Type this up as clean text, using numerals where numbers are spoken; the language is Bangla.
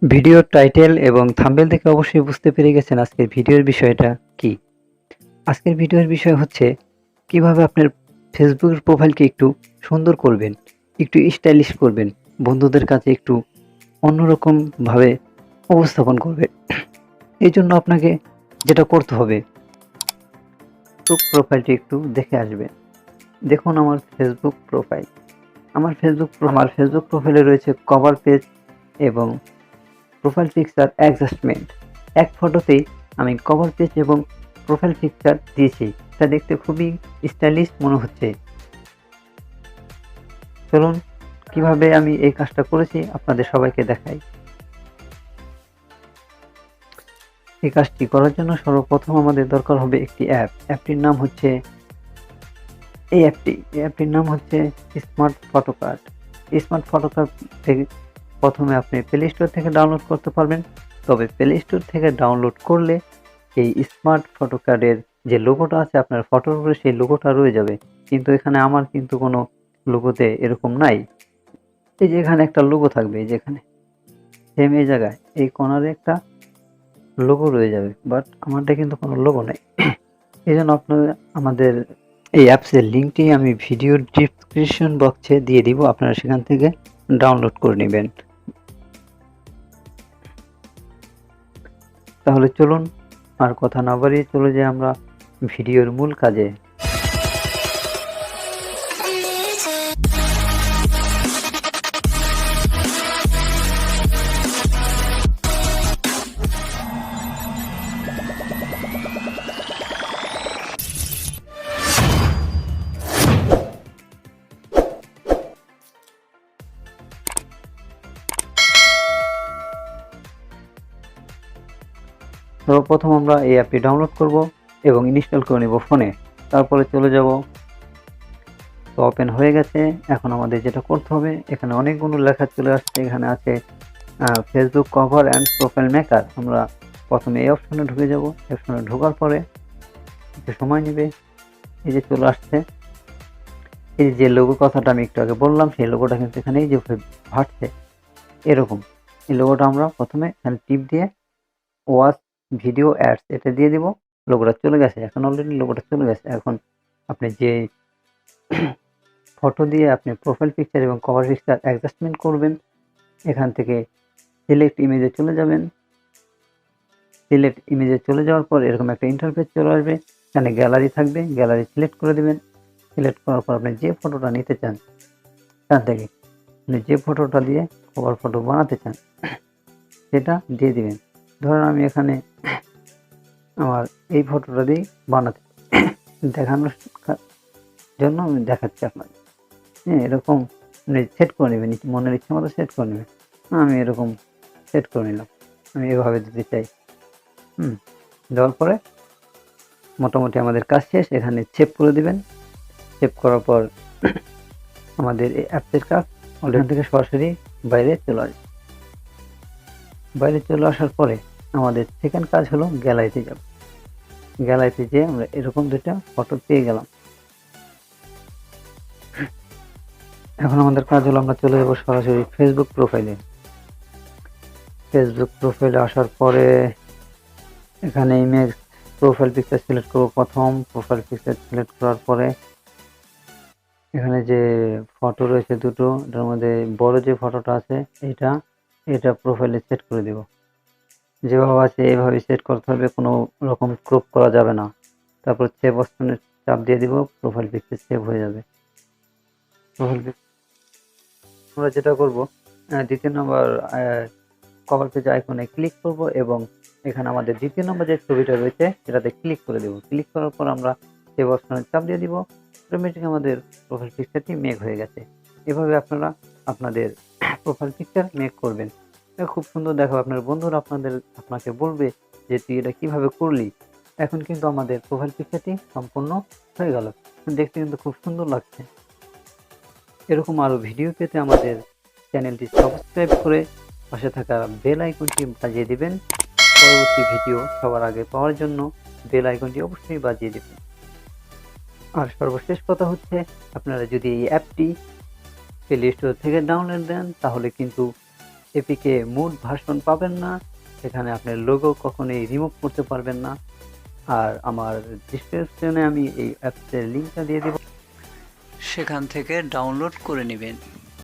ভিডিওর টাইটেল এবং থাম্বনেল দেখে অবশ্যই বুঝতে পেরে গেছেন আজকের ভিডিওর বিষয়টা কি। আজকের ভিডিওর বিষয় হচ্ছে কিভাবে আপনার ফেসবুকের প্রোফাইলকে একটু সুন্দর করবেন, একটু স্টাইলিশ করবেন, বন্ধুদের কাছে একটু অন্যরকম ভাবে উপস্থাপন করবেন। এই জন্য আপনাকে যেটা করতে হবে, প্রোফাইলটি একটু দেখে আসবেন। দেখুন আমার ফেসবুক প্রোফাইল। আমার ফেসবুক প্রোফাইলে রয়েছে কভার পেজ এবং প্রোফাইল পিকচার অ্যাডজাস্টমেন্ট। এক ফটোতেই আমি কভার পেজ এবং প্রোফাইল পিকচার দিয়েছি। তা দেখতে খুবই স্টাইলিশ মনে হচ্ছে। চলুন কিভাবে আমি এই কাজটা করেছি আপনাদের সবাইকে দেখাই। এই কাজটি করার জন্য সর্বপ্রথম আমাদের দরকার হবে একটি অ্যাপ। অ্যাপটির নাম হচ্ছে smart photo card. Smart photo card থেকে প্রথমে আপনি প্লে স্টোর থেকে ডাউনলোড করতে পারবেন। তবে প্লে স্টোর থেকে ডাউনলোড করলে এই স্মার্ট ফটো কার্ডের যে লোগোটা আছে আপনার ফটোর উপরে, সেই লোগোটা রয়ে যাবে। কিন্তু এখানে আমার কিন্তু কোনো লোগোতে এরকম নাই। এই যে এখানে একটা লোগো থাকবে, এই যে এখানে সেম এই জায়গায় এই কর্নারে একটা লোগো রয়ে যাবে, বাট আমারটা কিন্তু কোনো লোগো নেই। এই জন্য আপনারা আমাদের এই অ্যাপসের লিঙ্কটি আমি ভিডিওর ডিসক্রিপশন বক্সে দিয়ে দিব, আপনারা সেখান থেকে ডাউনলোড করে নেবেন। তাহলে চলুন আর কথা না বাড়িয়ে চলে যাই আমরা ভিডিওর মূল কাজে। সর্বপ্রথম আমরা এই অ্যাপটি ডাউনলোড করব এবং ইনস্টল করে নেব ফোনে। তারপরে চলে যাব। তো ওপেন হয়ে গেছে। এখন আমাদের যেটা করতে হবে, এখানে অনেকগুলো লেখা চলে আসছে। এখানে আছে Facebook cover and profile maker. আমরা প্রথমে এই অপশনে ঢুকে যাব। অপশনে ঢোকার পরে একটু সময় নেবে। এই যে চলে আসছে, এই যে লোগো কথাটা আমি একটু আগে বললাম, সেই লোগোটা কিন্তু এখানে এই যে ভাসছে এরকম। এই লোগোটা আমরা প্রথমে এখানে টিপ দিয়ে ওয়াচ ভিডিও অ্যাডস এটা দিয়ে দিব। লোগোটা চলে গেছে, এখন অলরেডি লোগোটা চলে গেছে। এখন আপনি যে ফটো দিয়ে আপনি প্রোফাইল পিকচার এবং কভার পিকচার অ্যাডজাস্টমেন্ট করবেন, এখান থেকে সিলেক্ট ইমেজে চলে যাবেন। সিলেক্ট ইমেজে চলে যাওয়ার পর এরকম একটা ইন্টারফেস চলে আসবে। এখানে গ্যালারি থাকবে, গ্যালারি সিলেক্ট করে দেবেন। সিলেক্ট করার পর আপনি যে ফটোটা নিতে চান, এখান থেকে আপনি যে ফটোটা দিয়ে কভার ফটো বানাতে চান সেটা দিয়ে দিবেন। ধরুন আমি এখানে আমার এই ফটোটা দিয়ে বানাতে দেখানোর জন্য আমি দেখাচ্ছি আপনাকে। হ্যাঁ, এরকম সেট করে নেবেন, মনের ইচ্ছে মতো সেট করে নেবেন। আমি এরকম সেট করে নিলাম, আমি এভাবে দিতে চাই। দেওয়ার পরে মোটামুটি আমাদের কাজ শেষ। এখানে সেভ করে দিবেন। সেভ করার পর আমাদের এই অ্যাপসের কাজ অলরেডি থেকে সরাসরি বাইরে চলে আসবে। বাইরে চলে আসার পরে আমাদের সেকেন্ড কাজ হলো গ্যালারিতে যাব। গ্যালারিতে যেয়ে আমরা এরকম দুটা ফটো পেয়ে গেলাম। এখন আমাদের কাজ হলো আমরা চলে যাব সরাসরি ফেসবুক প্রোফাইলে। ফেসবুক প্রোফাইলে আসার পরে এখানে ইমেজ প্রোফাইল পিকচার সিলেক্ট করব। প্রথম প্রোফাইল পিকচার সিলেক্ট করার পরে এখানে যে ফটো রয়েছে দুটো, এটার মধ্যে বড় যে ফটোটা আছে এটা প্রোফাইলে সেট করে দেব। যেভাবে আছে এইভাবে সেট করতে হবে, কোনো রকম ক্রপ করা যাবে না। তারপর সেভ অপশনে চাপ দিয়ে দিব, প্রোফাইল পিকচার সেভ হয়ে যাবে। প্রোফাইল আমরা যেটা করব, দ্বিতীয় নম্বর কভার পেজ আইকনে ক্লিক করব এবং এখানে আমাদের দ্বিতীয় নম্বর যে ছবিটা রয়েছে সেটাতে ক্লিক করে দেব। ক্লিক করার পর আমরা সেভ অপশনে চাপ দিয়ে দিব। অটোমেটিক আমাদের প্রোফাইল পিকচারটি মেক হয়ে গেছে। এভাবে আপনারা আপনাদের প্রোফাইল পিকচার মেক করবেন। এটা খুব সুন্দর দেখাবে। আপনার বন্ধুরা আপনাকে বলবে যে তুই এটা কিভাবে করলি। এখন কিন্তু আমাদের প্রোফাইল পিকচারটি সম্পূর্ণ হয়ে গেল। দেখতে কিন্তু খুব সুন্দর লাগছে। এরকম আরও ভিডিও পেতে আমাদের চ্যানেলটি সাবস্ক্রাইব করে পাশে থাকা বেল আইকনটি বাজিয়ে দিবেন। পরবর্তী ভিডিও সবার আগে পাওয়ার জন্য বেল আইকনটি অবশ্যই বাজিয়ে দিবেন। আর সর্বশেষ কথা হচ্ছে, আপনারা যদি এই অ্যাপটি প্লে স্টোর থেকে ডাউনলোড দেন তাহলে কিন্তু এপিকে মুড ভার্সন পাবেন না, এখানে আপনার লোগো কখনোই রিমুভ করতে পারবেন না। আর আমার ডিসক্রিপশনে আমি এই অ্যাপসের লিঙ্কটা দিয়ে দেব, সেখান থেকে ডাউনলোড করে নেবেন।